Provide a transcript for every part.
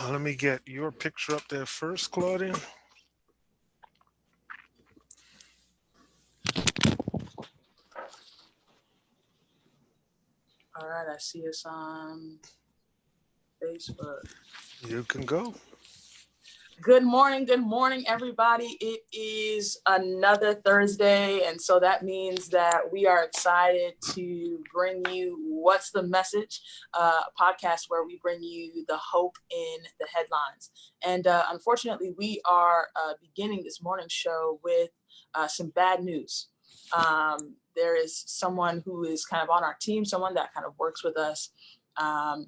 Let me get your picture up there first, Claudia. All right, I see us on Facebook. You can go. Good morning, everybody. It is another Thursday, and so that means that we are excited to bring you What's the Message, a podcast where we bring you the hope in the headlines. And unfortunately, we are beginning this morning show with some bad news. There is someone who is kind of on our team, someone that kind of works with us.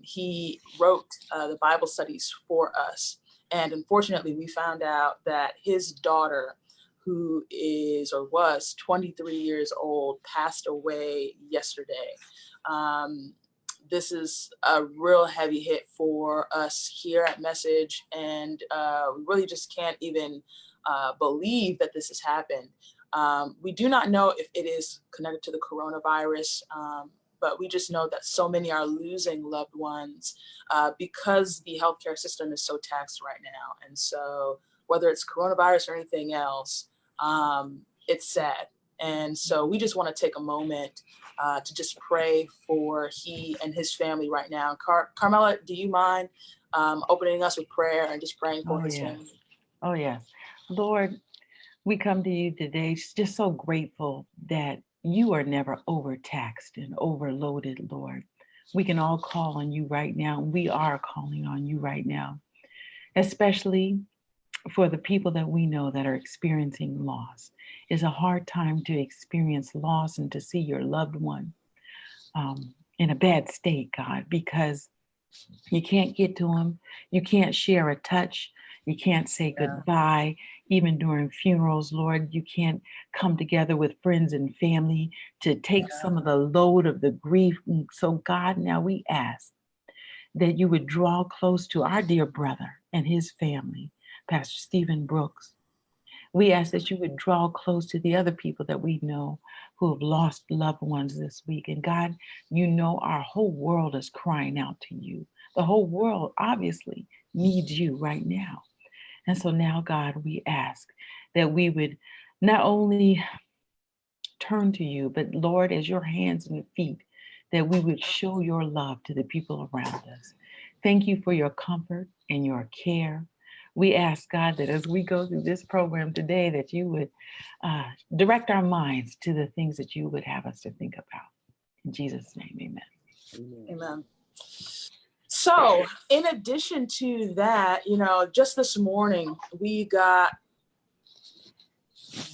He wrote the Bible studies for us. And unfortunately, we found out that his daughter, who is or was 23 years old, passed away yesterday. This is a real heavy hit for us here at Message, and we really just can't even believe that this has happened. We do not know if it is connected to the coronavirus, but we just know that so many are losing loved ones because the healthcare system is so taxed right now. And so whether it's coronavirus or anything else, it's sad. And so we just want to take a moment to just pray for he and his family right now. Carmela, do you mind opening us with prayer and just praying for his family? Oh, yes. Lord, we come to you today just so grateful that you are never overtaxed and overloaded, Lord. We can all call on you right now. We are calling on you right now, especially for the people that we know that are experiencing loss. It's a hard time to experience loss and to see your loved one in a bad state, God, because you can't get to them. You can't share a touch. You can't say goodbye. Even during funerals, Lord, you can't come together with friends and family to take some of the load of the grief. And so, God, now we ask that you would draw close to our dear brother and his family, Pastor Stephen Brooks. We ask that you would draw close to the other people that we know who have lost loved ones this week. And God, you know our whole world is crying out to you. The whole world obviously needs you right now. And so now, God, we ask that we would not only turn to you, but Lord, as your hands and feet, that we would show your love to the people around us. Thank you for your comfort and your care. We ask, God, that as we go through this program today, that you would direct our minds to the things that you would have us to think about. In Jesus' name, amen. Amen. So in addition to that, just this morning, we got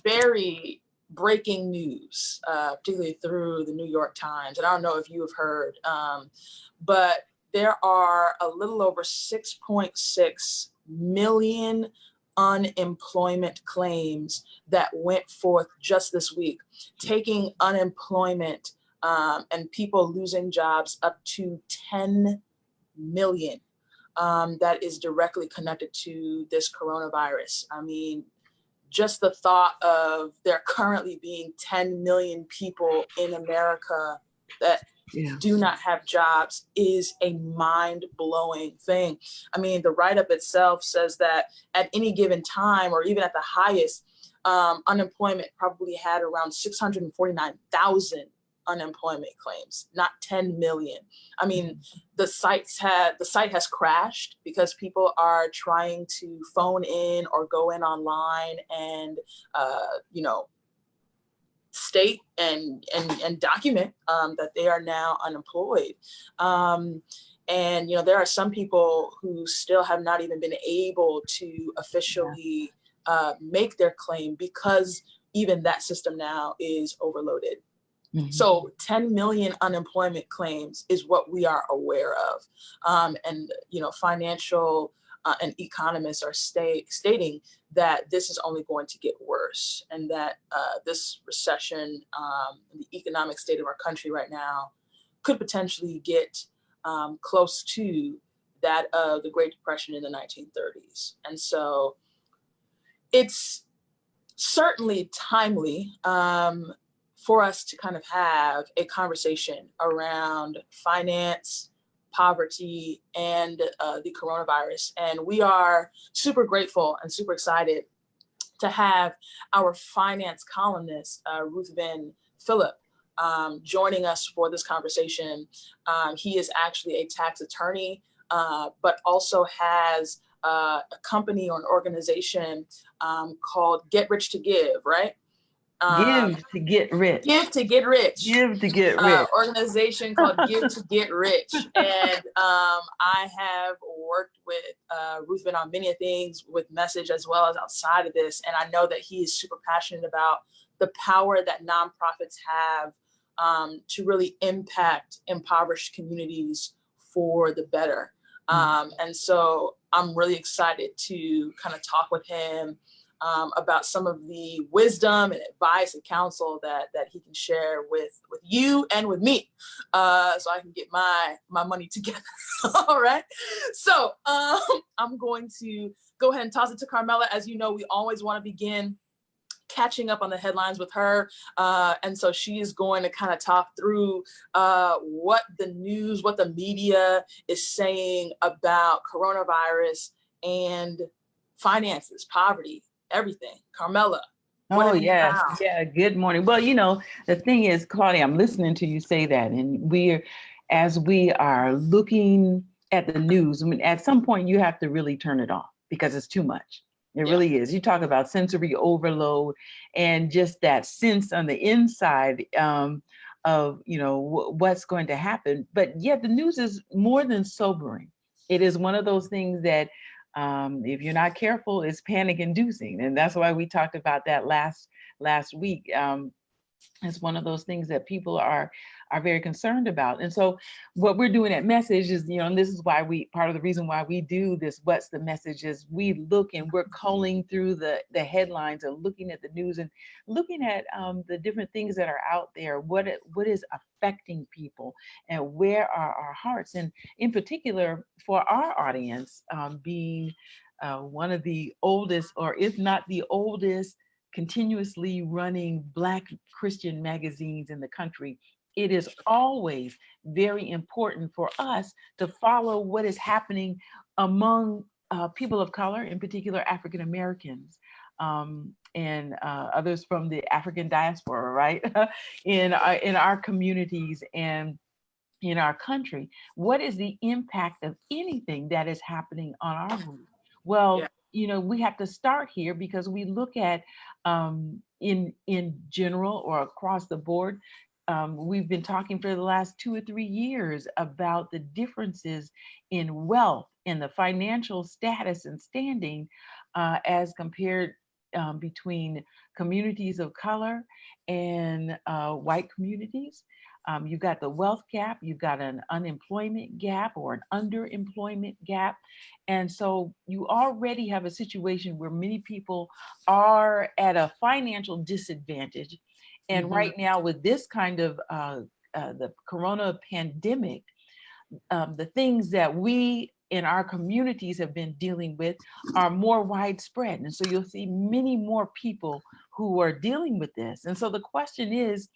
very breaking news, particularly through the New York Times. And I don't know if you have heard, but there are a little over 6.6 million unemployment claims that went forth just this week, taking unemployment and people losing jobs up to 10 million. That is directly connected to this coronavirus. I mean, just the thought of there currently being 10 million people in America that do not have jobs is a mind-blowing thing. I mean, the write-up itself says that at any given time, or even at the highest, unemployment probably had around 649,000 unemployment claims, not 10 million. I mean, the site has crashed because people are trying to phone in or go in online and state and document that they are now unemployed. And there are some people who still have not even been able to officially make their claim because even that system now is overloaded. Mm-hmm. So 10 million unemployment claims is what we are aware of. And financial and economists are stating that this is only going to get worse, and that this recession, the economic state of our country right now, could potentially get close to that of the Great Depression in the 1930s. And so it's certainly timely for us to kind of have a conversation around finance, poverty and the coronavirus. And we are super grateful and super excited to have our finance columnist, Ruthven Phillip, joining us for this conversation. He is actually a tax attorney, but also has a company or an organization called Get Rich to Give, right? Give to get rich. Give to Get Rich. Give to get rich. Organization called Give to Get Rich. And I have worked with Ruthven on many things with message as well as outside of this. And I know that he is super passionate about the power that nonprofits have to really impact impoverished communities for the better. And so I'm really excited to kind of talk with him about some of the wisdom and advice and counsel that he can share with you and with me, so I can get my money together. All right. So I'm going to go ahead and toss it to Carmela. As you know, we always want to begin catching up on the headlines with her. And so she is going to kind of talk through what the news, what the media is saying about coronavirus and finances, poverty, everything. Carmela. Oh, yes. Yeah. Good morning. Well, the thing is, Claudia, I'm listening to you say that. And as we are looking at the news, I mean, at some point you have to really turn it off because it's too much. It really is. You talk about sensory overload and just that sense on the inside of, what's going to happen. But yet the news is more than sobering. It is one of those things that if you're not careful, it's panic inducing. And that's why we talked about that last week. It's one of those things that people are very concerned about. And so what we're doing at Message is, and this is why part of the reason why we do this, What's the Message, is we look and we're culling through the headlines and looking at the news and looking at the different things that are out there, what is affecting people and where are our hearts. And in particular for our audience, being one of the oldest, or if not the oldest, continuously running Black Christian magazines in the country, it is always very important for us to follow what is happening among people of color, in particular African Americans, and others from the African diaspora, right? in our communities and in our country. What is the impact of anything that is happening on our group? Well, we have to start here because we look at in general or across the board. We've been talking for the last 2 or 3 years about the differences in wealth and the financial status and standing as compared between communities of color and white communities. You've got the wealth gap, you've got an unemployment gap or an underemployment gap. And so you already have a situation where many people are at a financial disadvantage. And right now with this kind of the corona pandemic, the things that we in our communities have been dealing with are more widespread. And so you'll see many more people who are dealing with this. And so the question is,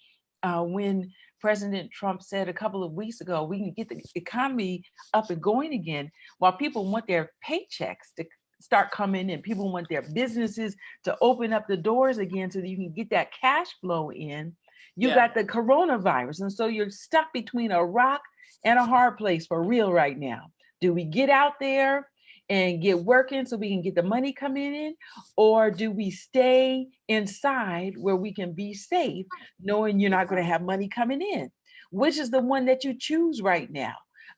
when President Trump said a couple of weeks ago, we can get the economy up and going again, while people want their paychecks to start coming in, people want their businesses to open up the doors again so that you can get that cash flow in. You got the coronavirus. And so you're stuck between a rock and a hard place for real right now. Do we get out there and get working so we can get the money coming in? Or do we stay inside where we can be safe, knowing you're not going to have money coming in? Which is the one that you choose right now?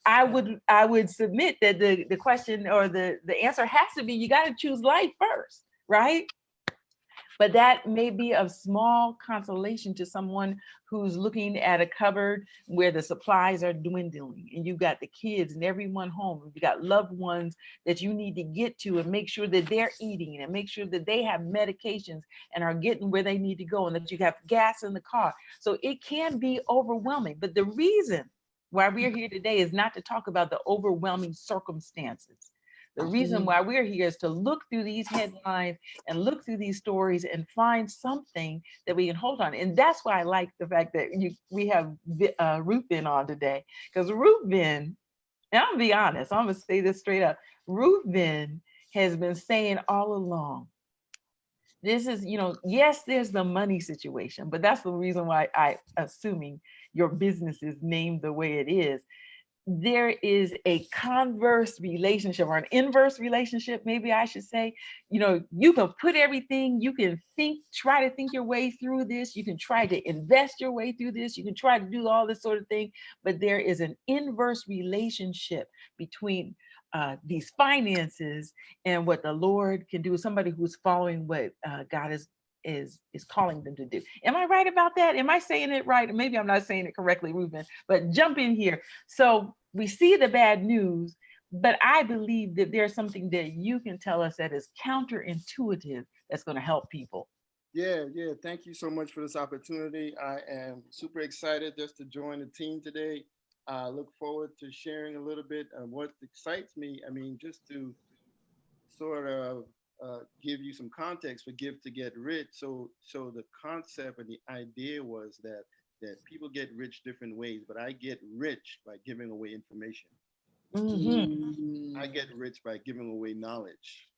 I would submit that the question or the answer has to be, you got to choose life first, right? But that may be of small consolation to someone who's looking at a cupboard where the supplies are dwindling and you've got the kids and everyone home. You got loved ones that you need to get to and make sure that they're eating and make sure that they have medications and are getting where they need to go and that you have gas in the car. So it can be overwhelming. But the reason why we're here today is not to talk about the overwhelming circumstances. The reason why we're here is to look through these headlines and look through these stories and find something that we can hold on. And that's why I like the fact that we have Ruthven on today, because Ruthven And I'm gonna be honest, I'm gonna say this straight up. Ruthven has been saying all along, this is, yes, there's the money situation, but that's the reason why assuming your business is named the way it is. There is a converse relationship, or an inverse relationship, maybe I should say. You can put everything, you can try to think your way through this, you can try to invest your way through this, you can try to do all this sort of thing, but there is an inverse relationship between these finances and what the Lord can do. Somebody who's following what God is calling them to do. Am I right about that? Am I saying it right? Maybe I'm not saying it correctly, Ruben, but jump in here. So we see the bad news, but I believe that there's something that you can tell us that is counterintuitive that's going to help people. Yeah. Thank you so much for this opportunity. I am super excited just to join the team today. I look forward to sharing a little bit of what excites me. I mean, just to sort of give you some context for Give to Get Rich. So the concept and the idea was that people get rich different ways, but I get rich by giving away information. I get rich by giving away knowledge.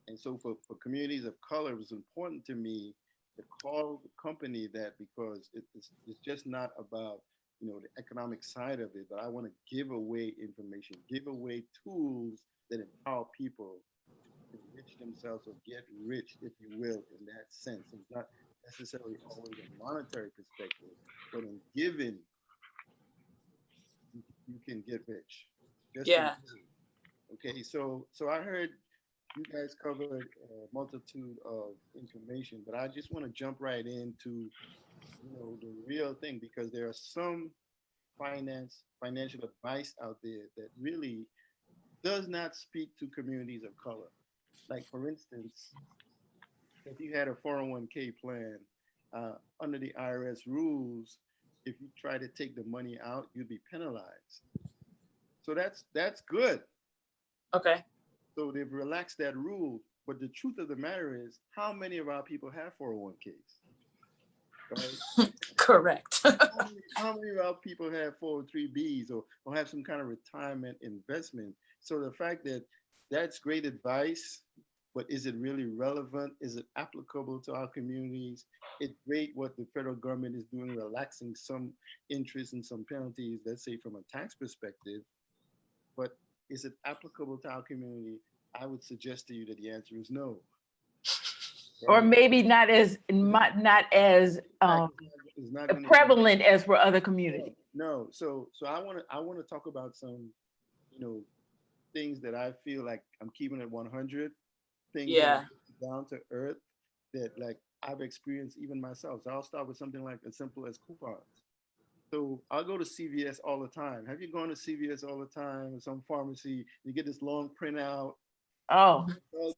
And so for communities of color, it was important to me to call the company that, because it's just not about the economic side of it, but I want to give away information, give away tools that empower people to enrich themselves or get rich, if you will, in that sense. It's not necessarily always a monetary perspective, but in giving, you can get rich. Just Yeah. Okay, so I heard you guys covered a multitude of information, but I just want to jump right into the real thing, because there are some financial advice out there that really does not speak to communities of color. Like, for instance, if you had a 401k plan, under the IRS rules, if you try to take the money out, you'd be penalized. So that's good. Okay. So they've relaxed that rule. But the truth of the matter is, how many of our people have 401ks? Right? Correct. how many of our people have 403bs or have some kind of retirement investment? So the fact that that's great advice, but is it really relevant? Is it applicable to our communities? It's great what the federal government is doing, relaxing some interest and some penalties, let's say from a tax perspective, but is it applicable to our community? I would suggest to you that the answer is no. Right? Or maybe not as prevalent as for other communities. No. So I want to talk about some, things that I feel like I'm keeping at 100, things that are down to earth that like I've experienced even myself. So I'll start with something like as simple as coupons. So I'll go to CVS all the time. Have you gone to CVS all the time, or some pharmacy? You get this long printout. Oh,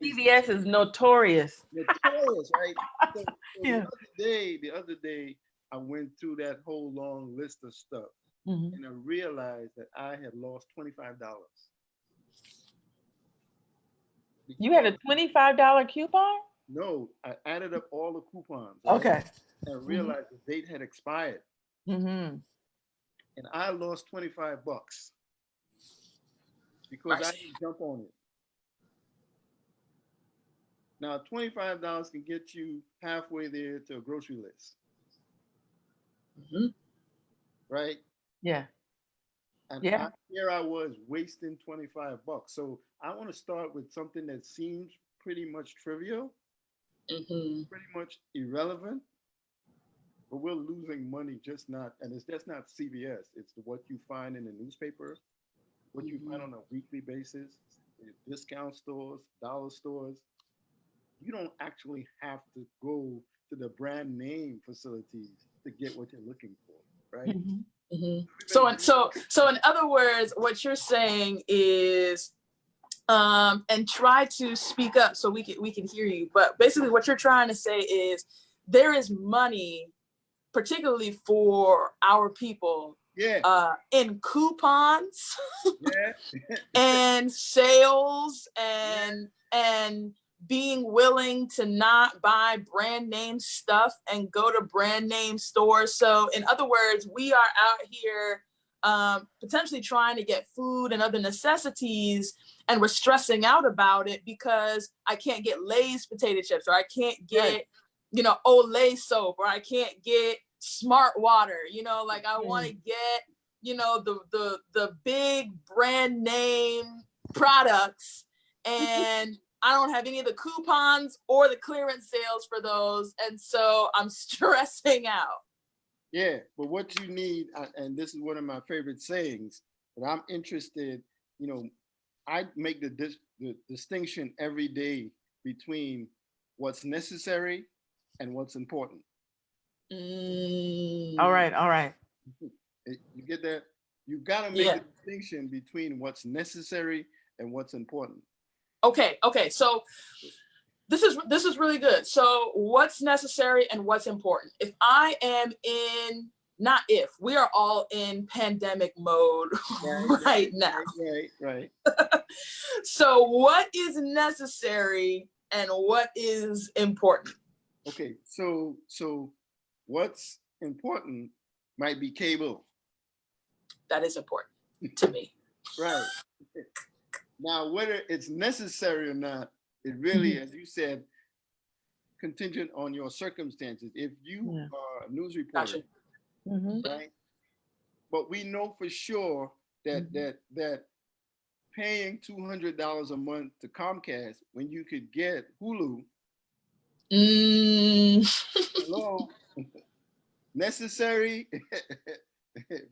CVS is notorious. Notorious, right? So Yeah. The other day, I went through that whole long list of stuff, and I realized that I had lost $25. You had a $25 coupon? No, I added up all the coupons. Right? Okay. And realized the date had expired. And I lost $25 because I didn't jump on it. Now, $25 can get you halfway there to a grocery list. Right? Yeah. And here I was wasting $25. So I want to start with something that seems pretty much trivial, pretty much irrelevant, but we're losing money just not, and it's just not CVS. It's what you find in the newspaper, what you find on a weekly basis, discount stores, dollar stores. You don't actually have to go to the brand name facilities to get what you're looking for, right? So in other words, what you're saying is, and try to speak up so we can hear you. But basically, what you're trying to say is there is money, particularly for our people, in coupons, and sales, and being willing to not buy brand name stuff and go to brand name stores. So in other words, we are out here potentially trying to get food and other necessities, and we're stressing out about it because I can't get Lay's potato chips, or I can't get, you know, Olay soap, or I can't get Smart Water, you know, like I want to get, you know, the big brand name products, and I don't have any of the coupons or the clearance sales for those. And so I'm stressing out. Yeah, but what you need, and this is one of my favorite sayings, but I'm interested, you know, I make the distinction every day between what's necessary and what's important. All right. You get that? You got to make the distinction between what's necessary and what's important. Okay. So this is really good. So what's necessary and what's important? If I am in, not if, we are all in pandemic mode right now. Right. So what is necessary and what is important? Okay, so what's important might be cable. That is important to me. Right. Now, whether it's necessary or not, it really, as you said, contingent on your circumstances. If you are a news reporter, right? But we know for sure that that paying $200 a month to Comcast when you could get Hulu, hello, necessary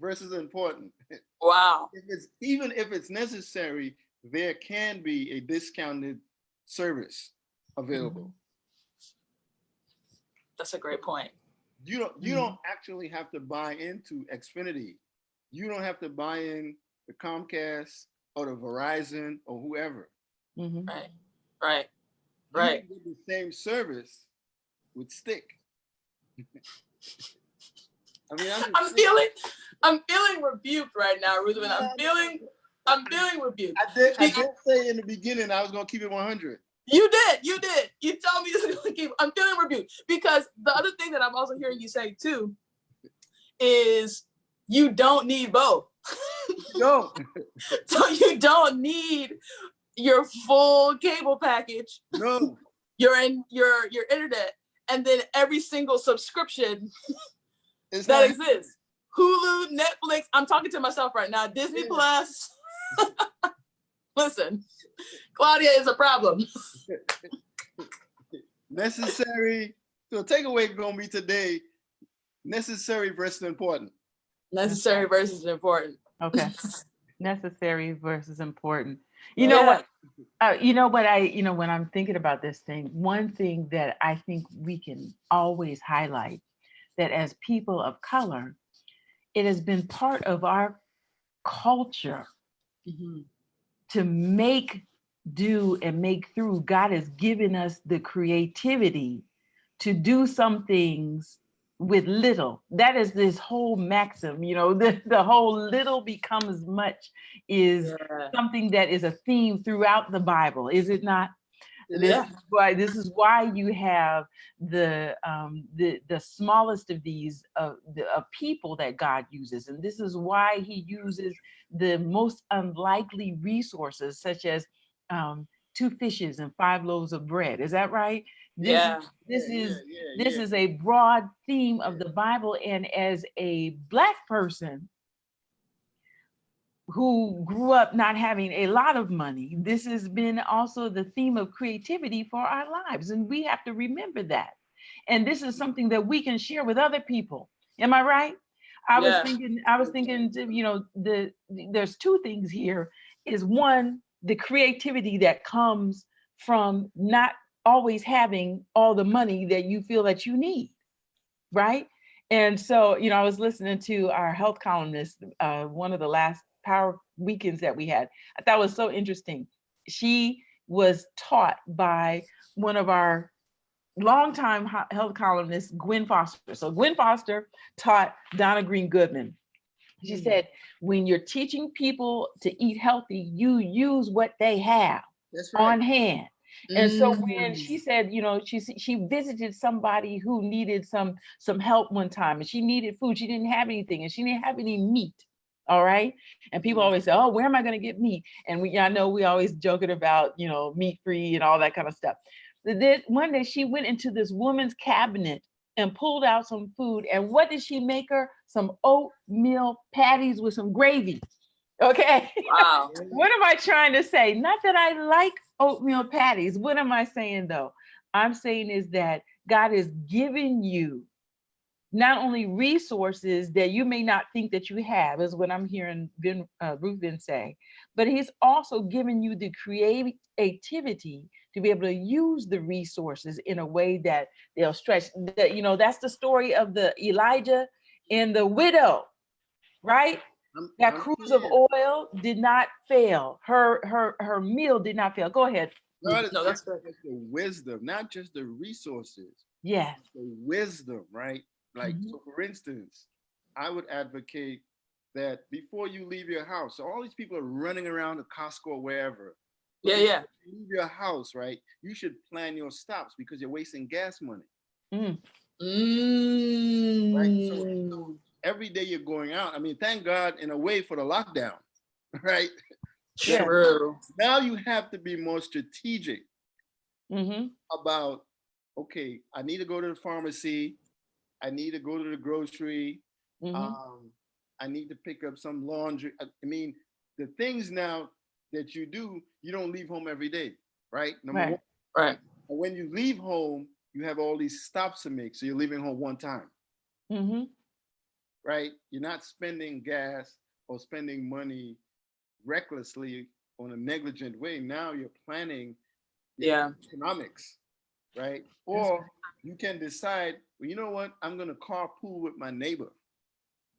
versus important. Wow. Even if it's necessary, there can be a discounted service available. That's a great point. You don't actually have to buy into Xfinity. You don't have to buy in the Comcast or the Verizon or whoever. Right. You can get the same service with Stick. I mean, I'm feeling rebuked right now, Ruthven. I'm feeling rebuked. I did say in the beginning I was gonna keep it 100. You did. You told me to keep. I'm feeling rebuked because the other thing that I'm also hearing you say too is you don't need both. No. So you don't need your full cable package. No. You're in your internet, and then every single subscription that exists. Hulu, Netflix. I'm talking to myself right now. Disney Plus. Listen, Claudia is a problem. Necessary. So takeaway gonna be today: necessary versus important. Necessary versus important. Okay. Necessary versus important. You know what? When I'm thinking about this thing, one thing that I think we can always highlight that as people of color, it has been part of our culture to make do and make through. God has given us the creativity to do some things with little. That is this whole maxim, the whole little becomes much is something that is a theme throughout the Bible, is it not? This is why you have the smallest of these of people that God uses, and this is why He uses the most unlikely resources, such as 2 fishes and 5 loaves of bread. Is that right? This is a broad theme of the Bible, and as a Black person who grew up not having a lot of money, this has been also the theme of creativity for our lives, and we have to remember that. And this is something that we can share with other people. Am I right? I was thinking, there's 2 things here. Is one, the creativity that comes from not always having all the money that you feel that you need, right? And so, I was listening to our health columnist, one of the last Power Weekends that we had. I thought it was so interesting. She was taught by one of our longtime health columnists, Gwen Foster. So Gwen Foster taught Donna Green Goodman. She said, when you're teaching people to eat healthy, you use what they have on hand. And so when she said, she visited somebody who needed some help one time, and she needed food. She didn't have anything, and she didn't have any meat. All right. And people always say, oh, where am I going to get meat? And I know we always joking about, meat free and all that kind of stuff. Then one day she went into this woman's cabinet and pulled out some food. And what did she make her? Some oatmeal patties with some gravy. Okay. Wow. What am I trying to say? Not that I like oatmeal patties. What am I saying though? I'm saying is that God is giving you not only resources that you may not think that you have, is what I'm hearing Ruthven say, but he's also giving you the creativity to be able to use the resources in a way that they'll stretch. That's the story of the Elijah and the widow, right? That cruise of oil did not fail. Her meal did not fail. Go ahead. No, that's good. The wisdom, not just the resources. Yes. The wisdom, right? Like, so for instance, I would advocate that before you leave your house, so all these people are running around the Costco or wherever. Yeah. You leave your house, right? You should plan your stops because you're wasting gas money. Right? So every day you're going out. I mean, thank God in a way for the lockdown, right? True. Now you have to be more strategic about, okay, I need to go to the pharmacy. I need to go to the grocery. I need to pick up some laundry. I mean, the things now that you do, you don't leave home every day, right? Number one. Right. And when you leave home, you have all these stops to make. So you're leaving home one time, right? You're not spending gas or spending money recklessly on a negligent way. Now you're planning economics, right? Or you can decide, well, you know what? I'm going to carpool with my neighbor.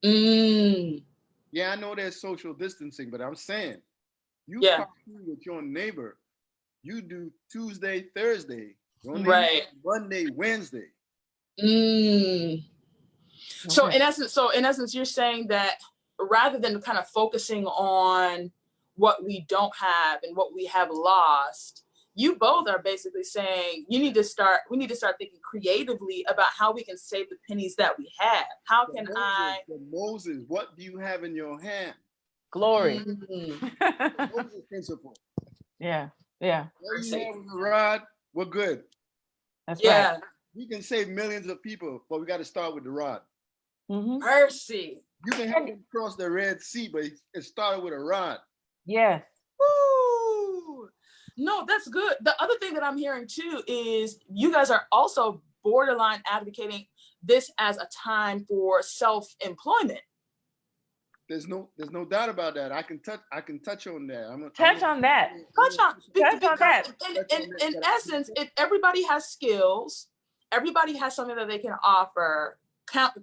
Yeah, I know there's social distancing, but I'm saying you carpool with your neighbor. You do Tuesday, Thursday, right? Monday, Wednesday. So in essence, you're saying that rather than kind of focusing on what we don't have and what we have lost, you both are basically saying we need to start thinking creatively about how we can save the pennies that we have. How can Moses, what do you have in your hand? Glory. Moses principle. Yeah. What you have with the rod, we're good. That's right. We can save millions of people, but we got to start with the rod. Mercy. You can help them cross the Red Sea, but it started with a rod. Yes. Woo! No, that's good. The other thing that I'm hearing too is you guys are also borderline advocating this as a time for self-employment. There's no doubt about that. I can touch on that. Touch on that. In essence, if everybody has skills, everybody has something that they can offer.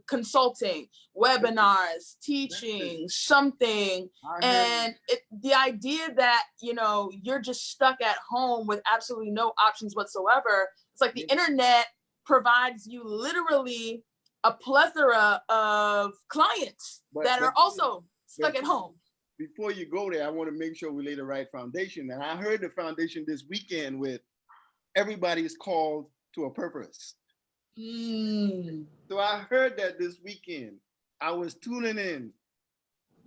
Consulting, webinars, teaching, something, and the idea that you're just stuck at home with absolutely no options whatsoever. It's like the internet provides you literally a plethora of clients that are also stuck at home. Before you go there, I want to make sure we lay the right foundation. And I heard the foundation this weekend with everybody is called to a purpose. So I heard that this weekend. I was tuning in,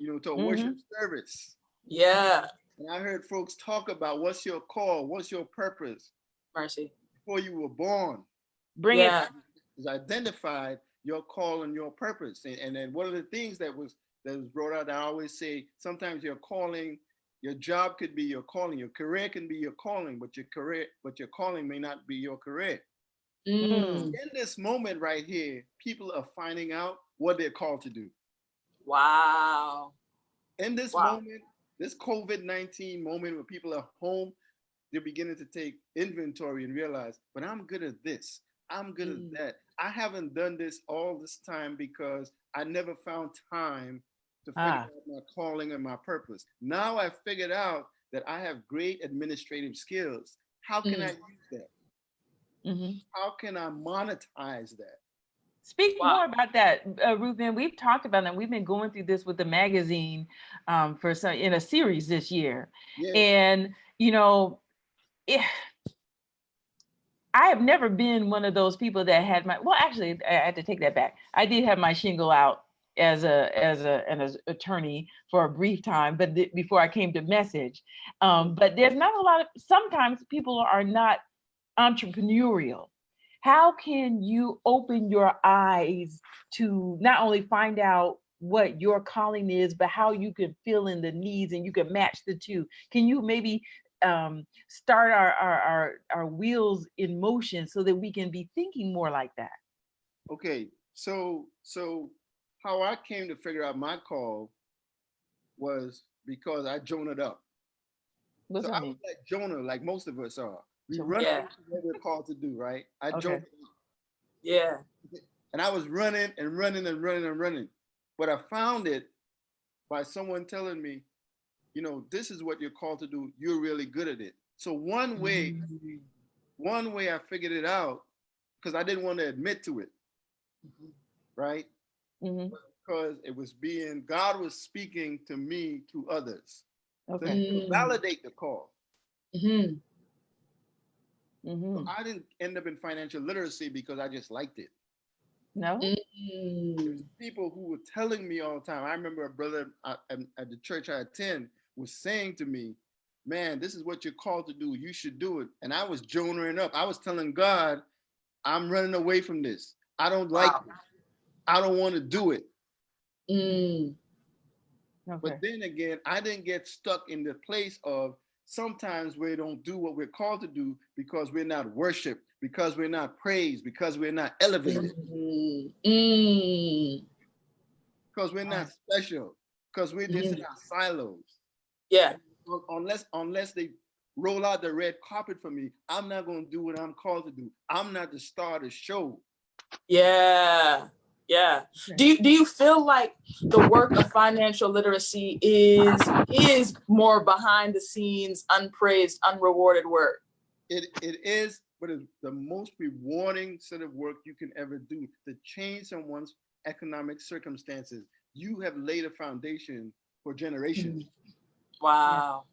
to a worship service. Yeah. And I heard folks talk about what's your call, what's your purpose. Mercy. Before you were born. Bring it. Is identified your call and your purpose. And then one of the things that was brought out, I always say, sometimes your calling, your job could be your calling, your career can be your calling, but your calling may not be your career. In this moment right here, people are finding out what they're called to do. Wow. In this moment, this COVID-19 moment where people are home, they're beginning to take inventory and realize, but I'm good at this. I'm good at that. I haven't done this all this time because I never found time to figure out my calling and my purpose. Now I've figured out that I have great administrative skills. How can I use that? How can I monetize that? Speak more about that, Ruthven. We've talked about that. We've been going through this with the magazine in a series this year. And, I have never been one of those people that had actually, I had to take that back. I did have my shingle out as an attorney for a brief time, but before I came to message. But there's not a lot of, sometimes people are not entrepreneurial. How can you open your eyes to not only find out what your calling is, but how you can fill in the needs and you can match the two? Can you maybe start our wheels in motion so that we can be thinking more like that? Okay, so how I came to figure out my call was because I Jonah'd up. What's So that I was mean? like Jonah, like most of us are. We So- run Yeah. what we're called to do, right? I Okay. Jonah'd up. Yeah. And I was running and running and running and running. But I found it by someone telling me, you know, this is what you're called to do. You're really good at it. So one way I figured it out, because I didn't want to admit to it, right? Mhm. Because it was God was speaking to me through others. Okay. To validate the call. Mm-hmm. Mhm. So I didn't end up in financial literacy because I just liked it. No? Mm-hmm. People who were telling me all the time. I remember a brother at the church I attend was saying to me, man, this is what you're called to do. You should do it. And I was Jonahing up. I was telling God, I'm running away from this. I don't like it. I don't want to do it. Mm. Okay. But then again, I didn't get stuck in the place of sometimes we don't do what we're called to do because we're not worshiped, because we're not praised, because we're not elevated, because we're not special, because we're just in our silos. Yeah. Unless they roll out the red carpet for me, I'm not going to do what I'm called to do. I'm not the star of the show. Yeah. Yeah. Okay. Do you feel like the work of financial literacy is more behind the scenes, unpraised, unrewarded work? It is, but it's the most rewarding set of work you can ever do to change someone's economic circumstances. You have laid a foundation for generations. Wow.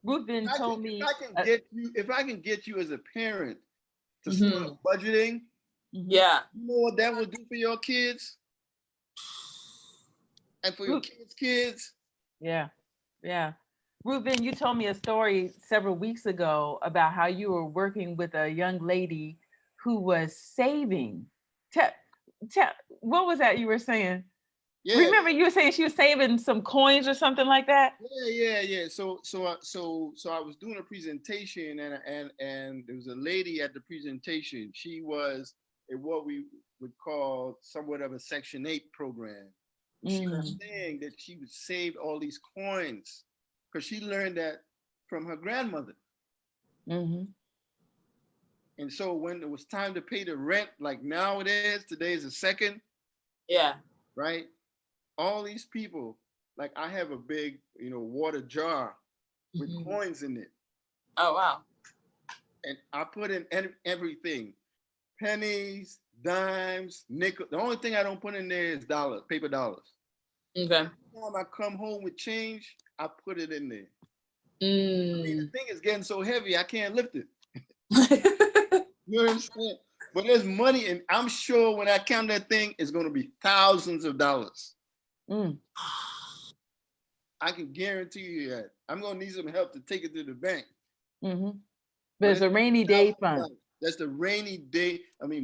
Ruthven told me. If I can get you as a parent to Mhm. start budgeting, Yeah. you know what that will do for your kids and for your kids. Yeah. Yeah. Ruthven, you told me a story several weeks ago about how you were working with a young lady who was saving. What was that you were saying? Yeah. Remember you were saying she was saving some coins or something like that? Yeah. So I was doing a presentation and there was a lady at the presentation. She was in what we would call somewhat of a Section 8 program. She was saying that she would save all these coins because she learned that from her grandmother. Mm-hmm. And so when it was time to pay the rent, like now it is, today is the 2nd. Yeah. Right? All these people, like I have a big, water jar with coins in it. Oh, wow. And I put in everything, pennies, dimes, nickel. The only thing I don't put in there is dollars, paper dollars. Okay. Every time I come home with change, I put it in there. I mean, the thing is getting so heavy, I can't lift it. You know what I'm saying? But there's money, and I'm sure when I count that thing, it's going to be thousands of dollars. I can guarantee you that. I'm going to need some help to take it to the bank. Mm-hmm. But it's a rainy day fund. That's the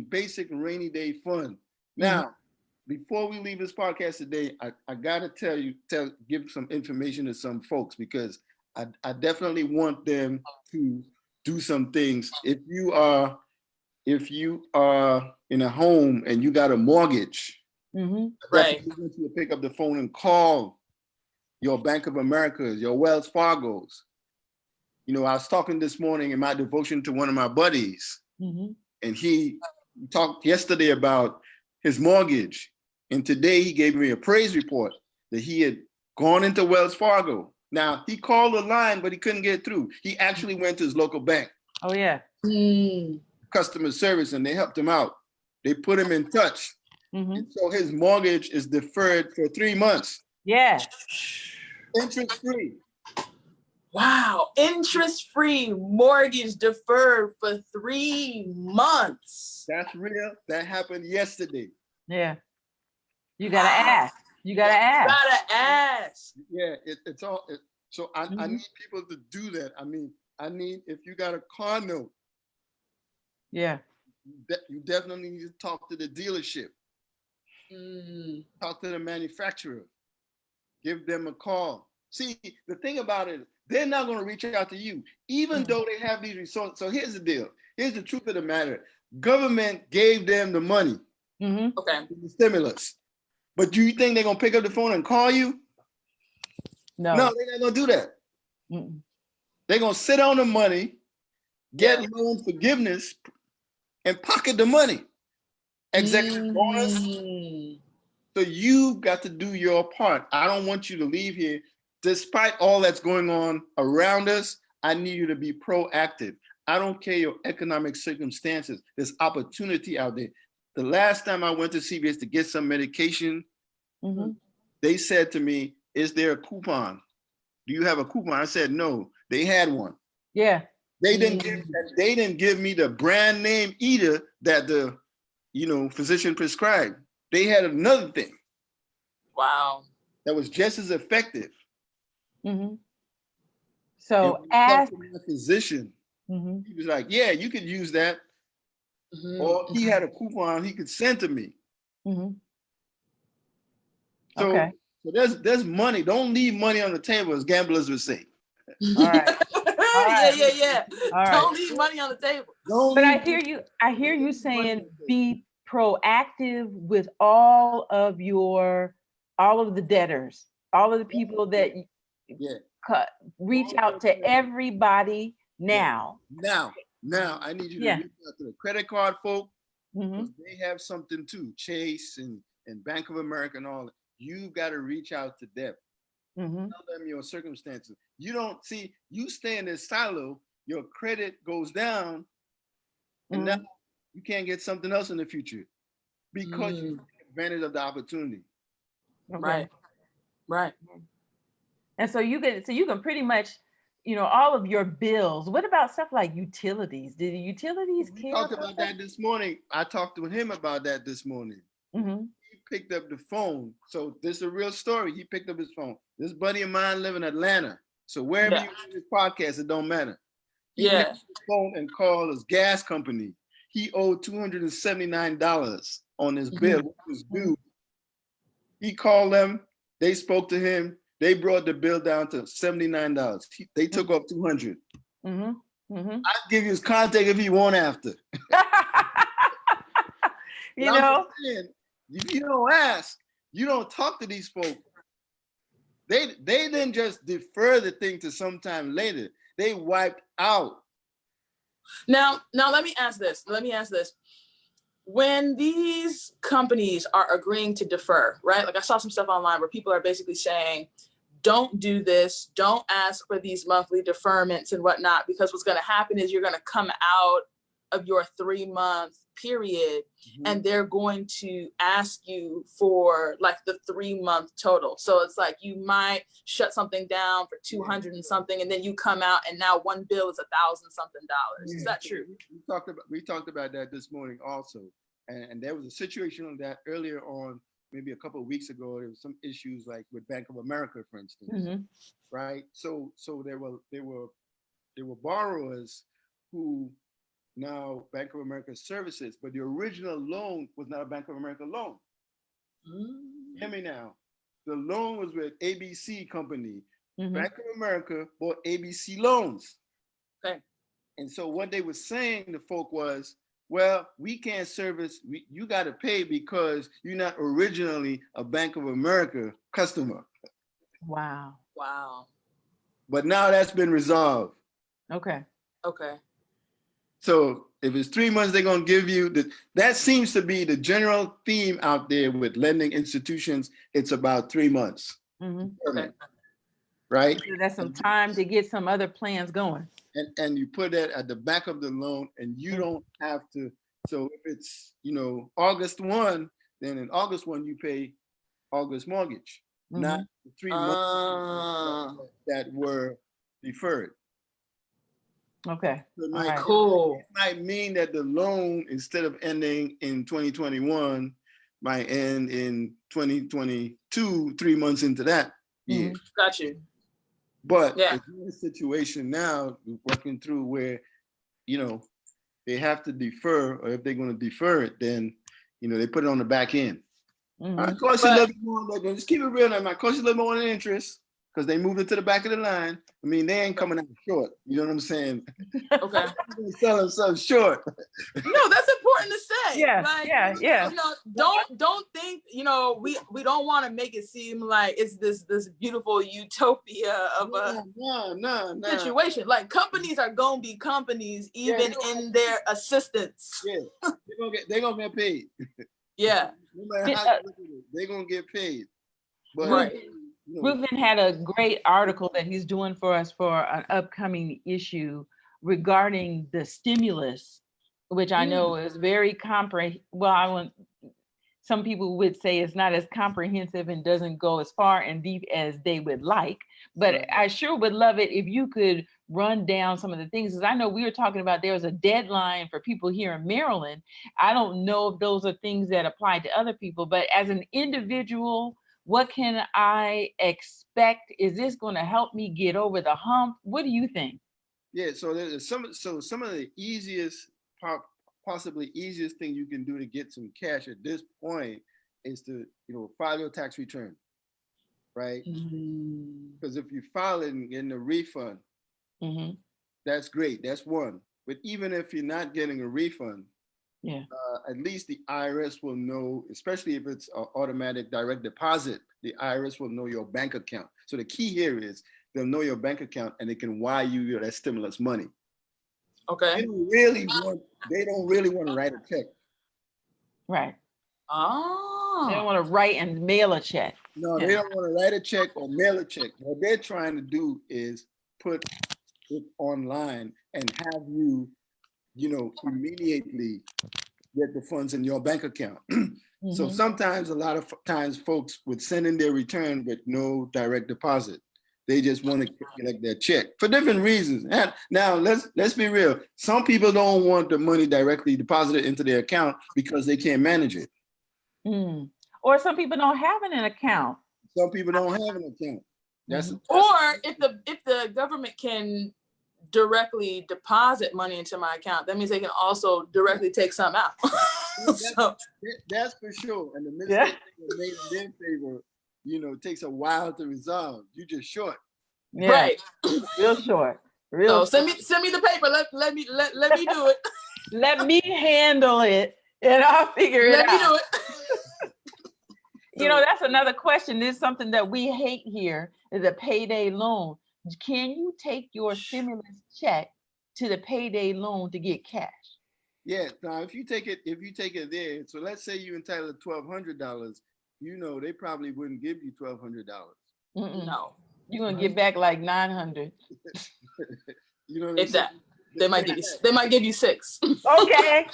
basic rainy day fund. Now, before we leave this podcast today, I got to give some information to some folks because I definitely want them to do some things. If you are in a home and you got a mortgage, Right. definitely want you to pick up the phone and call your Bank of Americas, your Wells Fargos. I was talking this morning in my devotion to one of my buddies, and he talked yesterday about his mortgage. And today he gave me a praise report that he had gone into Wells Fargo. Now, he called the line, but he couldn't get through. He actually went to his local bank. Oh, yeah. Customer service, and they helped him out. They put him in touch. And so his mortgage is deferred for 3 months. Yeah. Interest-free. Wow. Interest-free mortgage deferred for 3 months. That's real. That happened yesterday. Yeah. You got to ask. You gotta ask. Gotta ask. Yeah, it's all. So I Mhm. need people to do that. I mean, I need, if you got a car note, Yeah. you definitely need to talk to the dealership, Mm. talk to the manufacturer, give them a call. See, the thing about it, they're not going to reach out to you, even though they have these resources. So here's the deal. Here's the truth of the matter. Government gave them the money, Mm-hmm. Okay. the stimulus. But do you think they're going to pick up the phone and call you? No. No, they're not going to do that. Mm-mm. They're going to sit on the money, get Yeah. loan forgiveness, and pocket the money. Executive bonus. Mm. So you've got to do your part. I don't want you to leave here. Despite all that's going on around us, I need you to be proactive. I don't care your economic circumstances. There's opportunity out there. The last time I went to CVS to get some medication, Mm-hmm. they said to me, "Is there a coupon? Do you have a coupon?" I said, "No." They had one. Yeah. They didn't give me the brand name either that the physician prescribed. They had another thing Wow. that was just as effective. Mm-hmm. So And when I ask. talked to my physician, Mm-hmm. he was like, "Yeah, you could use that." Mhm. Or he had a coupon he could send to me. Mm-hmm. So, Okay. so there's money. Don't leave money on the table, as gamblers would say. All right. All right. Yeah. All right. Don't leave money on the table. Don't But leave I hear you saying be proactive with all of the debtors, all of the people that Yeah. reach out to everybody now. Now, I need you to Yeah. reach out to the credit card folk. Mm-hmm. They have something too. Chase and Bank of America and all that. You've got to reach out to them. Mm-hmm. Tell them your circumstances. You don't see, you stay in this silo, your credit goes down, and now you can't get something else in the future because you take advantage of the opportunity. Okay. Right. And so you can pretty much, all of your bills. What about stuff like utilities? Do the utilities We care talked about about that this morning. I talked to him about that this morning. Mm-hmm. He picked up the phone. So this is a real story. He picked up his phone. This buddy of mine live in Atlanta. So wherever you hear this podcast, it don't matter. He picked up the phone and called his gas company. He owed $279 on his bill, which was due. He called them. They spoke to him. They brought the bill down to $79. They took off $200. Mm-hmm. Mm-hmm. I'll give you his contact if you want after. You know, saying, if you don't ask, you don't talk to these folks. They didn't just defer the thing to sometime later. They wiped out. Now let me ask this. When these companies are agreeing to defer, right? Like I saw some stuff online where people are basically saying, don't do this, don't ask for these monthly deferments and whatnot, because what's going to happen is you're going to come out of your 3-month period and they're going to ask you for like the 3-month total. So it's like you might shut something down for 200 and something, and then you come out and now one bill is $1,000-something. Is that true? We talked about that this morning also. And there was a situation on that earlier on, maybe a couple of weeks ago. There was some issues like with Bank of America, for instance, right? So there were borrowers who now Bank of America services, but the original loan was not a Bank of America loan. Hear me now. The loan was with ABC company. Bank of America bought ABC loans. Okay. And so what they were saying to folk was, well, we can't service, you got to pay because you're not originally a Bank of America customer. Wow. But now that's been resolved. Okay. So if it's 3 months, they're going to give you that seems to be the general theme out there with lending institutions. It's about 3 months. Okay. Right? So that's some time to get some other plans going. And you put that at the back of the loan, and you don't have to. So if it's, August 1, then in August 1, you pay August mortgage, not the 3 months that were deferred. Okay. It All right. Cool. might mean that the loan, instead of ending in 2021, might end in 2022, 3 months into that year. Got you. But Yeah. if you're in a situation now, working through where, you know, they have to defer, or if they're going to defer it, then, you know, they put it on the back end. Of course, a little bit more, but just keep it real now. It costs you a little more in interest because they moved it to the back of the line. I mean, they ain't coming out short. You know what I'm saying? Okay. They're selling something short. No, that's important to say. Yeah, Like, yeah. you know, don't think, you know, we don't want to make it seem like it's this beautiful utopia of a No. situation. Like, companies are gonna be companies even in their assistance. Yeah, they're gonna get paid. Yeah. No matter how you look at it, they're gonna get paid. But Right. you know, Ruthven had a great article that he's doing for us for an upcoming issue regarding the stimulus, which I know is very some people would say it's not as comprehensive and doesn't go as far and deep as they would like, but Right. I sure would love it if you could run down some of the things, because I know we were talking about there was a deadline for people here in Maryland. I don't know if those are things that apply to other people, but as an individual, what can I expect? Is this going to help me get over the hump? What do you think? Yeah, so there's some of the possibly easiest thing you can do to get some cash at this point is to, you know, file your tax return, right? Because if you file it and get a refund, that's great. That's one. But even if you're not getting a refund, at least the IRS will know, especially if it's an automatic direct deposit, the IRS will know your bank account. So the key here is they'll know your bank account and they can wire you that stimulus money. Okay. They don't really want to write a check. Right. Oh. They don't want to write and mail a check. No, they don't want to write a check or mail a check. What they're trying to do is put it online and have you, you know, immediately get the funds in your bank account. So sometimes, a lot of times, folks would send in their return with no direct deposit. They just want to collect their check for different reasons. And now let's be real. Some people don't want the money directly deposited into their account because they can't manage it. Or some people don't have an account. Some people don't have an account. Or if the government can directly deposit money into my account, that means they can also directly take some out. That's for sure. And the mistake that made in their favor, you know, it takes a while to resolve. You just short. Yeah. Right. Real short. So send me the paper. Let me do it. Let me handle it and I'll figure it out. Let me do it. You know, that's another question. This is something that we hate here, is a payday loan. Can you take your stimulus check to the payday loan to get cash? Yeah. Now, if you take it there, so let's say you entitled to $1,200, you know, they probably wouldn't give you $1,200. No. You're gonna get back like 900. You know, if that. They might give you 6. Okay.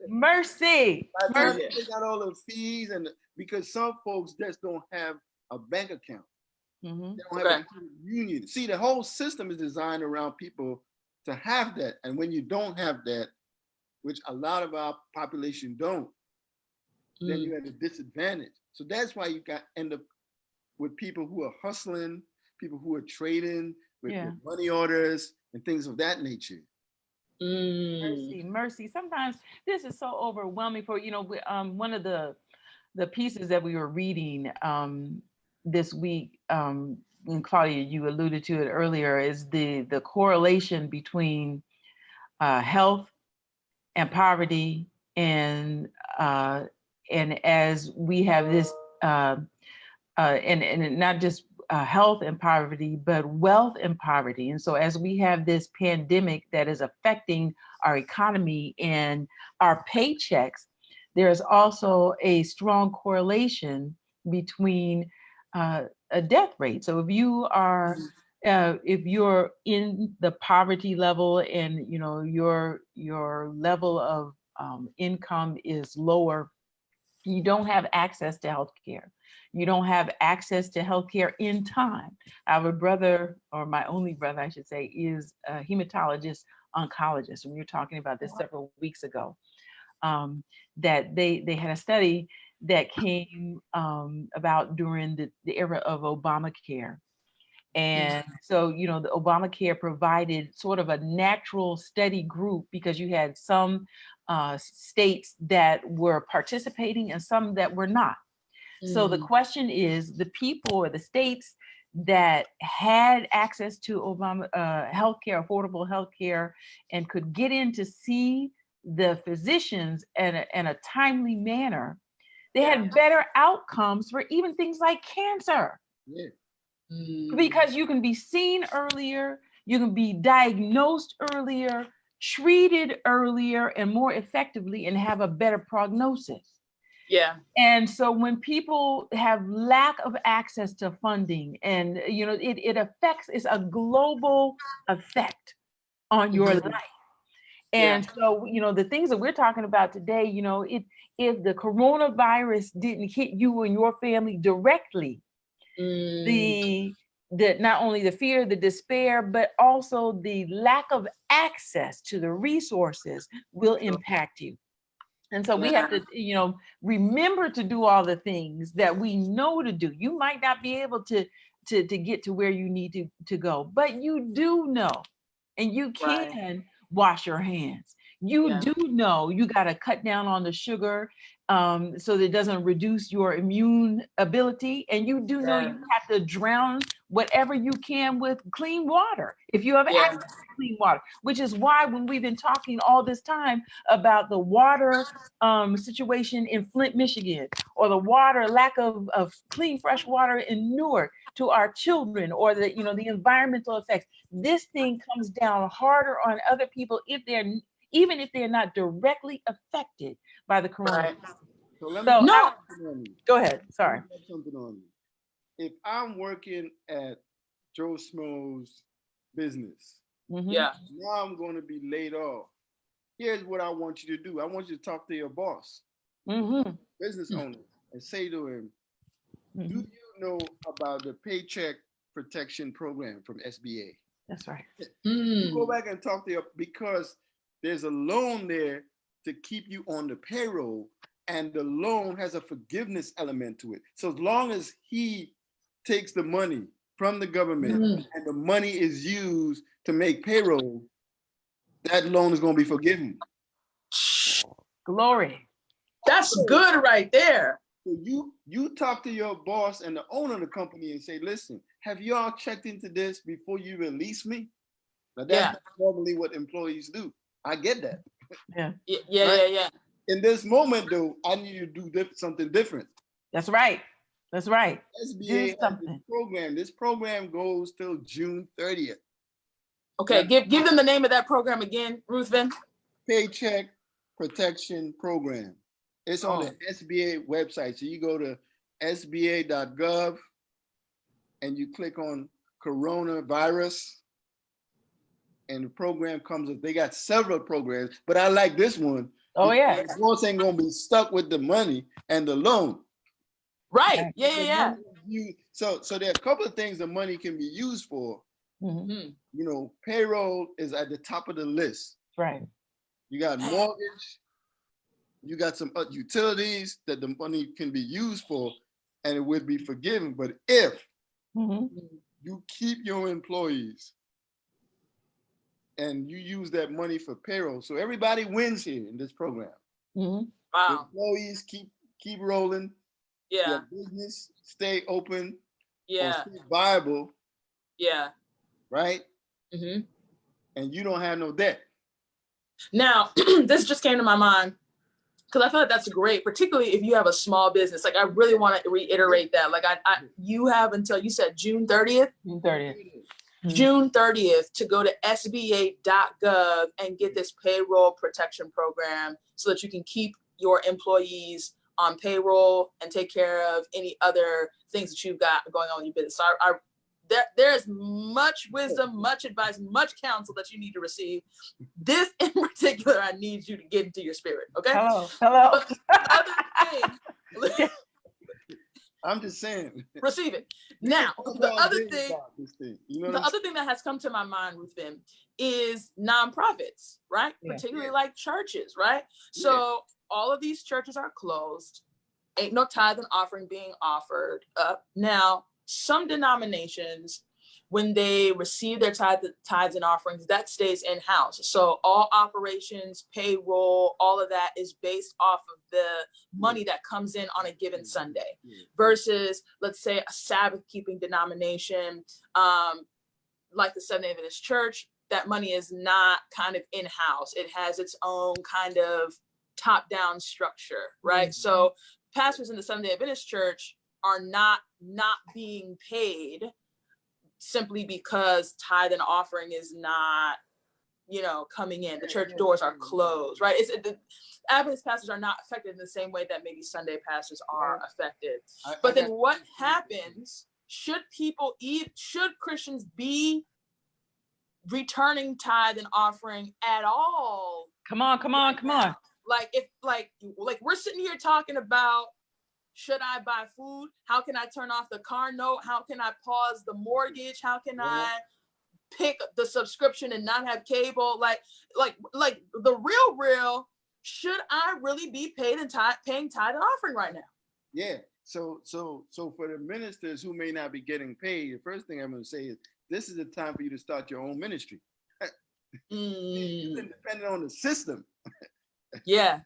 Mercy. Mercy. They got all the fees, and because some folks just don't have a bank account. They don't have a union. See, the whole system is designed around people to have that. And when you don't have that, which a lot of our population don't, then you're at a disadvantage. So that's why you end up with people who are hustling, people who are trading with money orders and things of that nature. Mercy. Sometimes this is so overwhelming for, you know, one of the pieces that we were reading this week, and Claudia, you alluded to it earlier, is the correlation between health and poverty, and as we have this and not just health and poverty, but wealth and poverty. And so as we have this pandemic that is affecting our economy and our paychecks, there's also a strong correlation between a death rate. So if you are if you're in the poverty level and you know your level of income is lower, you don't have access to healthcare. You don't have access to healthcare in time. Our brother, or my only brother, I should say, is a hematologist oncologist. And we were talking about this several weeks ago, that they had a study that came about during the era of Obamacare. And so, you know, the Obamacare provided sort of a natural steady group because you had some states that were participating and some that were not. So the question is, the people or the states that had access to Obama healthcare, affordable healthcare, and could get in to see the physicians in a timely manner, they had better outcomes for even things like cancer. Yeah. Because you can be seen earlier, you can be diagnosed earlier, treated earlier and more effectively, and have a better prognosis. Yeah. And so when people have lack of access to funding, and you know, it affects, it's a global effect on your life. And so, you know, the things that we're talking about today, you know, if the coronavirus didn't hit you and your family directly, the not only the fear, the despair, but also the lack of access to the resources will impact you. And so we have to, you know, remember to do all the things that we know to do. You might not be able to get to where you need to go, but you do know, and you can wash your hands. You do know you got to cut down on the sugar so that it doesn't reduce your immune ability. And you do know you have to drown whatever you can with clean water if you have access to clean water, which is why when we've been talking all this time about the water situation in Flint, Michigan, or the lack of clean, fresh water in Newark to our children, or the, you know, the environmental effects, this thing comes down harder on other people even if they're not directly affected by the coronavirus. So let So, me go ahead. Sorry. Let me have something on you. If I'm working at Joe Schmo's business, now I'm going to be laid off. Here's what I want you to do. I want you to talk to your boss, business owner, and say to him, do you know about the Paycheck Protection Program from SBA? That's right. You go back and talk to your, because there's a loan there to keep you on the payroll, and the loan has a forgiveness element to it. So as long as he takes the money from the government and the money is used to make payroll, that loan is going to be forgiven. Glory. That's good right there. So you talk to your boss and the owner of the company and say, listen, have y'all checked into this before you release me? Now that's normally what employees do. I get that. Yeah. In this moment, though, I need you to do something different. That's right. That's right. SBA has this program. This program goes till June 30th. Okay, give them the name of that program again, Ruthven. Paycheck Protection Program. It's on the SBA website. So you go to sba.gov and you click on coronavirus, and the program comes up. They got several programs, but I like this one. Oh, yeah. The boss ain't gonna be stuck with the money and the loan. Right. Yeah. So there are a couple of things the money can be used for. You know, payroll is at the top of the list. Right. You got mortgage, you got some utilities that the money can be used for, and it would be forgiven. But if you keep your employees and you use that money for payroll, so everybody wins here in this program. Wow. The employees keep rolling. Yeah. Your business stay open. Yeah. Stay viable. Yeah. Right. And you don't have no debt. Now, this just came to my mind because I feel like that's great, particularly if you have a small business. Like, I really want to reiterate that. Like, you have until, you said June 30th? June 30th. June 30th to go to sba.gov and get this payroll protection program so that you can keep your employees on payroll and take care of any other things that you've got going on in your business. So there is much wisdom, much advice, much counsel that you need to receive. This in particular, I need you to get into your spirit. Okay. Hello. But the other thing, I'm just saying. Receive it. Now, the other thing that has come to my mind, Ruthven, is nonprofits, right? Particularly like churches, right? So all of these churches are closed. ain't no tithe and offering being offered up. Now, some denominations, when they receive their tithes and offerings, that stays in-house. So all operations, payroll, all of that is based off of the money that comes in on a given Sunday, versus, let's say, a Sabbath-keeping denomination, like the Seventh-day Adventist Church. That money is not kind of in-house. It has its own kind of top-down structure, right? So pastors in the Seventh-day Adventist Church are not being paid simply because tithe and offering is not, coming in. The church doors are closed, right? The Adventist pastors are not affected in the same way that maybe Sunday pastors are affected. But then what happens? Should Christians be returning tithe and offering at all? Come on. Like we're sitting here talking about, should I buy food? How can I turn off the car note? How can I pause the mortgage? How can I pick the subscription and not have cable? Like the real, should I really be paying tithe and offering right now? Yeah. So for the ministers who may not be getting paid, the first thing I'm going to say is, this is the time for you to start your own ministry. You've been dependent on the system. Yeah.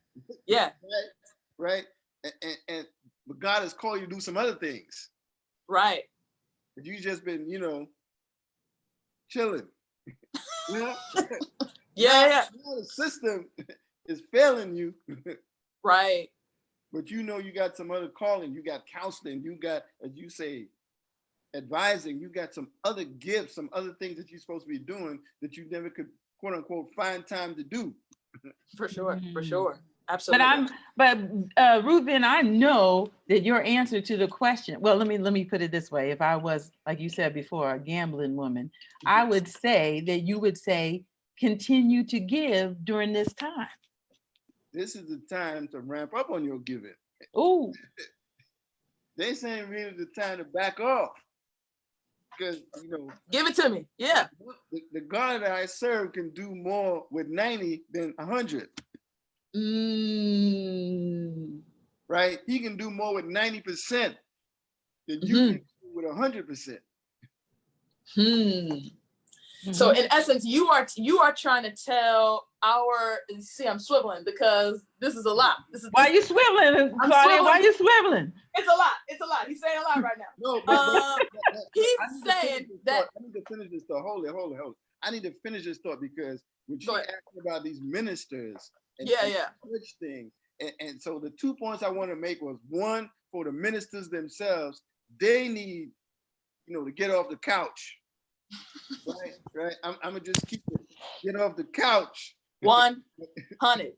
Right. But God has called you to do some other things. Right. But you just been, chilling. Yeah. Now the system is failing you. Right. But you got some other calling. You got counseling. You got, as you say, advising. You got some other gifts, some other things that you're supposed to be doing that you never could, quote unquote, find time to do. For sure. Absolutely. But Ruthven, I know that your answer to the question, well, let me put it this way. If I was, like you said before, a gambling woman, I would say that you would say, continue to give during this time. This is the time to ramp up on your giving. Ooh. They saying really the time to back off. Because, give it to me. Yeah. The God that I serve can do more with 90 than 100. Right? He can do more with 90% than you can do with 100%. So in essence, you are trying to tell I'm swiveling because this is a lot. Why are you swiveling, Claudia? Why are you swiveling? It's a lot. He's saying a lot right now. No, but he's saying that. I need to finish this thought. Hold it. I need to finish this thought because when she asked about these ministers and church thing, and so the 2 points I want to make was, one, for the ministers themselves, they need, to get off the couch. Right. I'm gonna just keep it. Get off the couch. 100.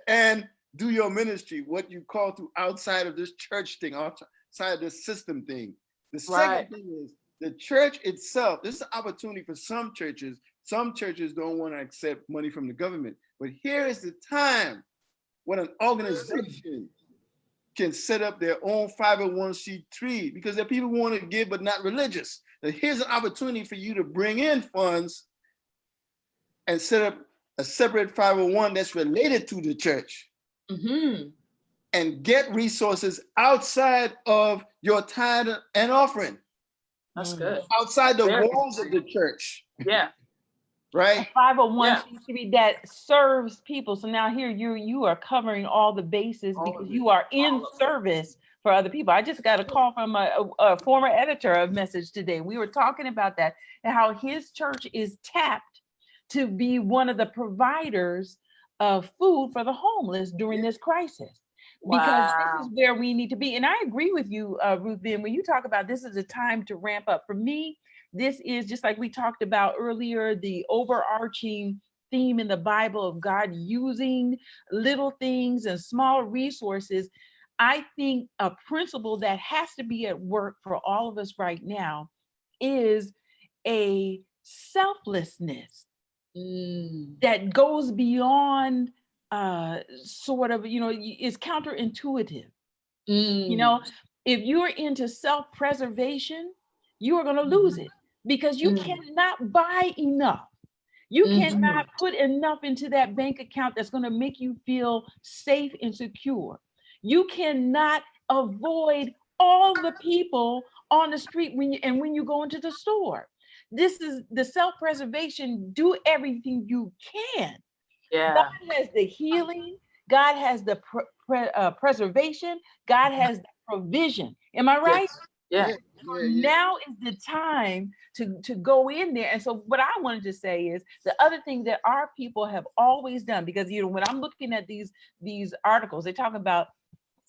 And do your ministry, what you call to outside of this church thing, outside of this system thing. The second thing is the church itself. This is an opportunity for some churches. Some churches don't want to accept money from the government. But here is the time when an organization can set up their own 501c3 because there are people who want to give but not religious. So here's an opportunity for you to bring in funds and set up a separate 501 that's related to the church and get resources outside of your tithe and offering. That's good. Outside the walls of the church. Yeah. Right? 501c3 that serves people. So now here you are covering all the bases because you are in service for other people. I just got a call from a former editor of Message today. We were talking about that and how his church is tapped to be one of the providers of food for the homeless during this crisis. Because this is where we need to be. And I agree with you, Ruthven, when you talk about this is a time to ramp up. For me, this is just like we talked about earlier, the overarching theme in the Bible of God using little things and small resources. I think a principle that has to be at work for all of us right now is a selflessness that goes beyond sort of, is counterintuitive. If you're into self-preservation, you are going to lose it because you cannot buy enough. You cannot put enough into that bank account that's going to make you feel safe and secure. You cannot avoid all the people on the street when you go into the store. This is the self-preservation. Do everything you can. Yeah. God has the healing. God has the preservation. God has the provision. Am I right? Yes. Yeah. Now is the time to go in there. And so what I wanted to say is the other thing that our people have always done, because when I'm looking at these articles, they talk about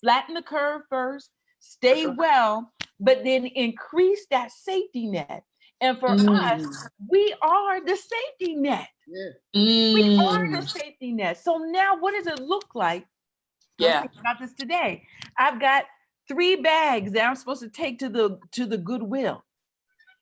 flatten the curve first, stay well, but then increase that safety net. And for us, we are the safety net. Yeah. We are the safety net. So now what does it look like? Yeah. I'm thinking about this today. I've got 3 bags that I'm supposed to take to the Goodwill.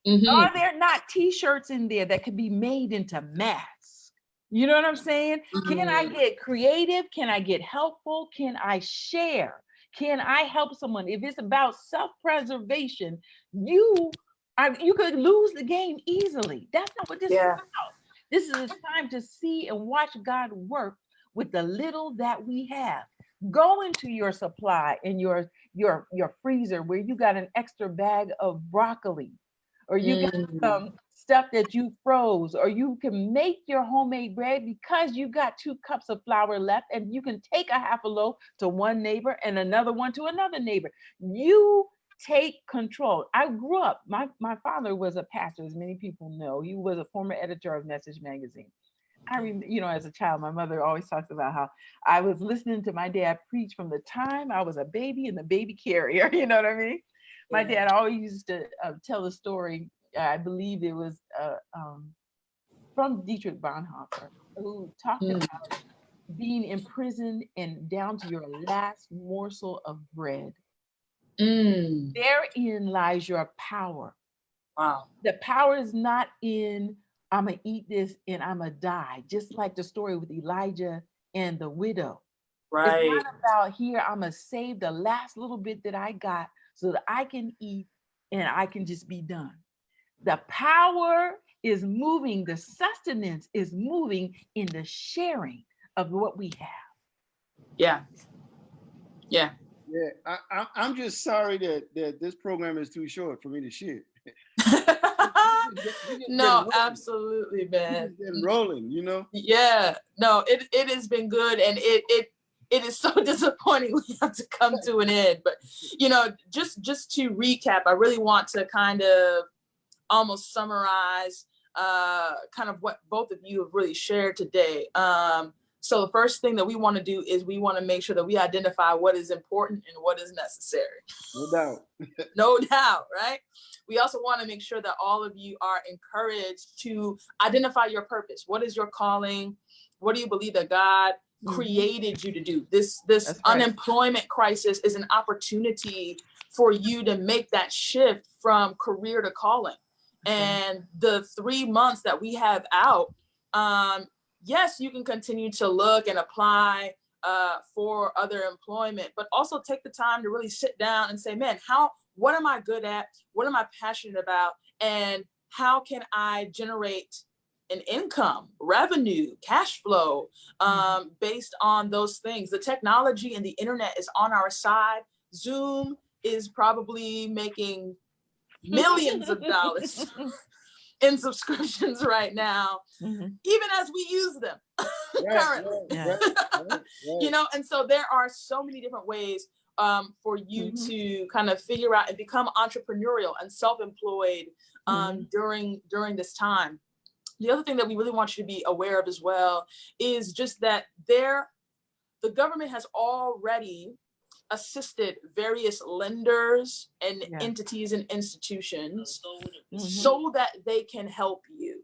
Are there not t-shirts in there that could be made into masks? You know what I'm saying? Can I get creative? Can I get helpful? Can I share? Can I help someone? If it's about self-preservation, you could lose the game easily. That's not what this is about. This is a time to see and watch God work with the little that we have. Go into your supply in your freezer where you got an extra bag of broccoli, or you got some stuff that you froze, or you can make your homemade bread because you got 2 cups of flour left, and you can take a half a loaf to one neighbor and another one to another neighbor. You take control. I grew up, my father was a pastor, as many people know. He was a former editor of Message magazine. I remember, as a child, my mother always talks about how I was listening to my dad preach from the time I was a baby in the baby carrier. You know what I mean? My dad always used to tell the story. I believe it was from Dietrich Bonhoeffer, who talked about being imprisoned and down to your last morsel of bread. Therein lies your power. Wow. The power is not in I'm gonna eat this and I'm gonna die, just like the story with Elijah and the widow. Right. It's not about here, I'm gonna save the last little bit that I got so that I can eat and I can just be done. The power is moving, the sustenance is moving in the sharing of what we have. Yeah. I'm just sorry that this program is too short for me to share. No, absolutely, man. Rolling, Yeah, no, it has been good, and it is so disappointing we have to come to an end. But just to recap, I really want to kind of almost summarize kind of what both of you have really shared today. So the first thing that we want to do is we want to make sure that we identify what is important and what is necessary. No doubt. No doubt, right? We also want to make sure that all of you are encouraged to identify your purpose. What is your calling? What do you believe that God created you to do? This unemployment crisis is an opportunity for you to make that shift from career to calling. And the 3 months that we have out, yes, you can continue to look and apply for other employment, but also take the time to really sit down and say, man, what am I good at? What am I passionate about? And how can I generate an income, revenue, cash flow based on those things? The technology and the internet is on our side. Zoom is probably making millions of dollars in subscriptions right now, even as we use them currently. Right. And so there are so many different ways for you to kind of figure out and become entrepreneurial and self-employed during this time. The other thing that we really want you to be aware of as well is just that the government has already assisted various lenders and entities and institutions so that they can help you.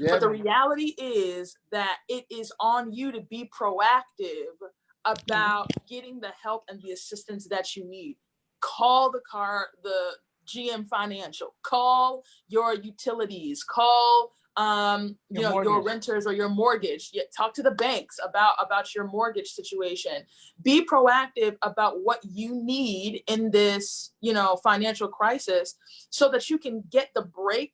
But the reality is that it is on you to be proactive about getting the help and the assistance that you need. Call the GM Financial, call your utilities, call your renters or your mortgage. Talk to the banks about your mortgage situation. Be proactive about what you need in this financial crisis so that you can get the break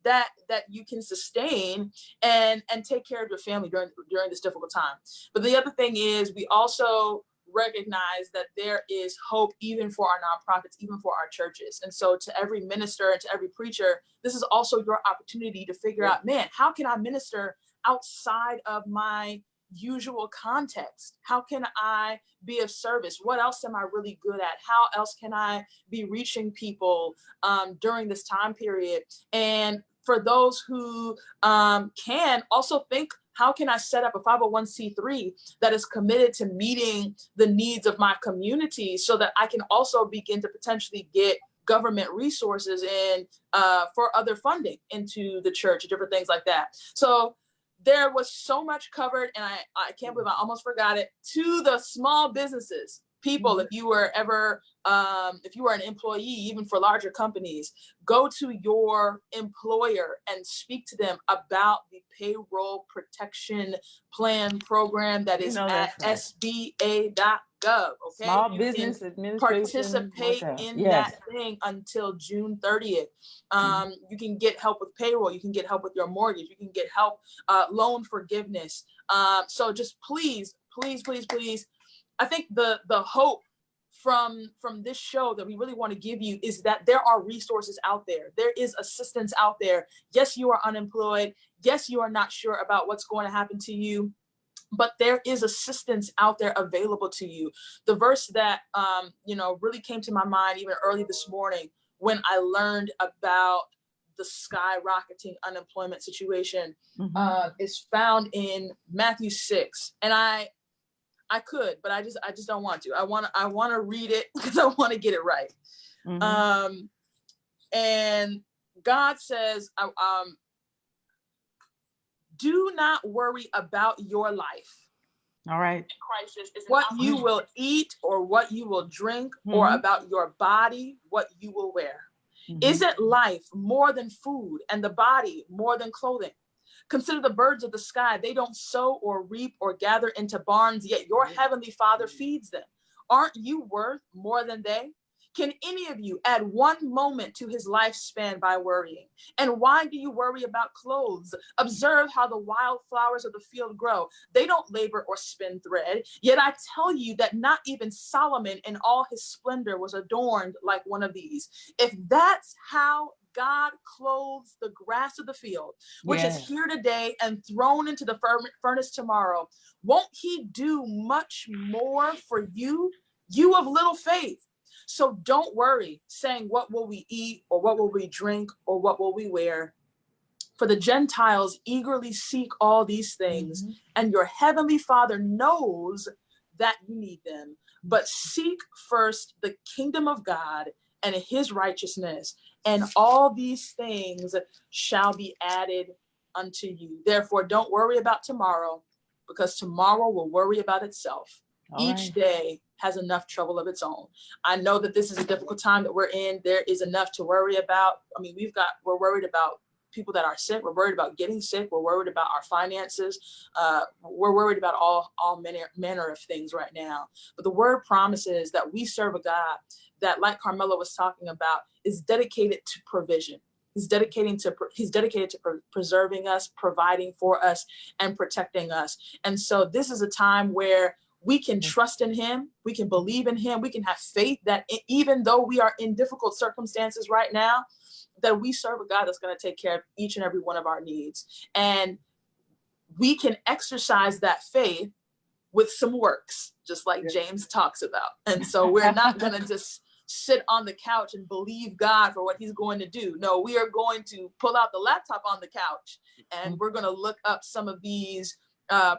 that you can sustain and take care of your family during this difficult time. But the other thing is we also recognize that there is hope even for our nonprofits, even for our churches. And so to every minister and to every preacher, this is also your opportunity to figure out, man, how can I minister outside of my usual context? How can I be of service? What else am I really good at? How else can I be reaching people during this time period? And for those who can also think, how can I set up a 501c3 that is committed to meeting the needs of my community so that I can also begin to potentially get government resources in for other funding into the church, different things like that. So there was so much covered, and I can't believe I almost forgot it. To the small businesses, people, if you were ever, if you were an employee, even for larger companies, go to your employer and speak to them about the payroll protection plan program that is at sba.gov. Okay, Small you business can administration, participate in yes. that thing until June 30th. You can get help with payroll. You can get help with your mortgage. You can get help, loan forgiveness. So just please, please, please, please. I think the hope from this show that we really want to give you is that there are resources out there. There is assistance out there. Yes, you are unemployed. Yes, you are not sure about what's going to happen to you, but there is assistance out there available to you. The verse that, really came to my mind even early this morning when I learned about the skyrocketing unemployment situation is found in Matthew 6. And I could, but I just don't want to. I want to read it because I want to get it right. And God says, do not worry about your life. All right. Crisis is what you will eat or what you will drink, or about your body, what you will wear. Isn't life more than food, and the body more than clothing? Consider the birds of the sky. They don't sow or reap or gather into barns, yet your heavenly Father feeds them. Aren't you worth more than they? Can any of you add one moment to his lifespan by worrying? And why do you worry about clothes? Observe how the wildflowers of the field grow. They don't labor or spin thread. Yet I tell you that not even Solomon in all his splendor was adorned like one of these. If that's how God clothes the grass of the field, which is here today and thrown into the furnace tomorrow, won't he do much more for you, you of little faith? So don't worry, saying, what will we eat, or what will we drink, or what will we wear? For the Gentiles eagerly seek all these things, and your heavenly Father knows that you need them. But seek first the kingdom of God and his righteousness, and all these things shall be added unto you. Therefore, don't worry about tomorrow, because tomorrow will worry about itself. Each day has enough trouble of its own. I know that this is a difficult time that we're in. There is enough to worry about. I mean, we're worried about people that are sick. We're worried about getting sick. We're worried about our finances. We're worried about all manner of things right now. But the word promises that we serve a God that, like Carmela was talking about, is dedicated to provision. He's dedicated to preserving us, providing for us, and protecting us. And so this is a time where we can trust in him. We can believe in him. We can have faith that even though we are in difficult circumstances right now, that we serve a God that's going to take care of each and every one of our needs. And we can exercise that faith with some works, just like James talks about. And so we're not going to just sit on the couch and believe God for what he's going to do. No, we are going to pull out the laptop on the couch, and we're going to look up some of these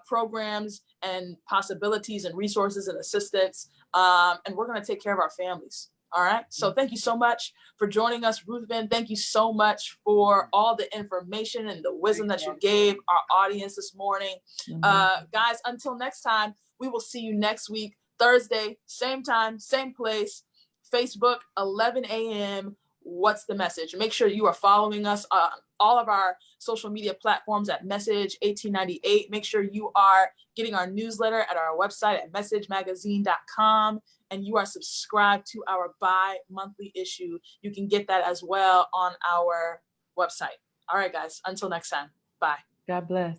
programs and possibilities and resources and assistance. And we're going to take care of our families. All right. So thank you so much for joining us, Ruthven. Thank you so much for all the information and the wisdom that you gave our audience this morning. Guys, until next time, we will see you next week, Thursday, same time, same place, Facebook, 11 a.m. What's the message? Make sure you are following us on all of our social media platforms at Message 1898. Make sure you are getting our newsletter at our website at messagemagazine.com, and you are subscribed to our bi-monthly issue. You can get that as well on our website. All right, guys, until next time. Bye. God bless.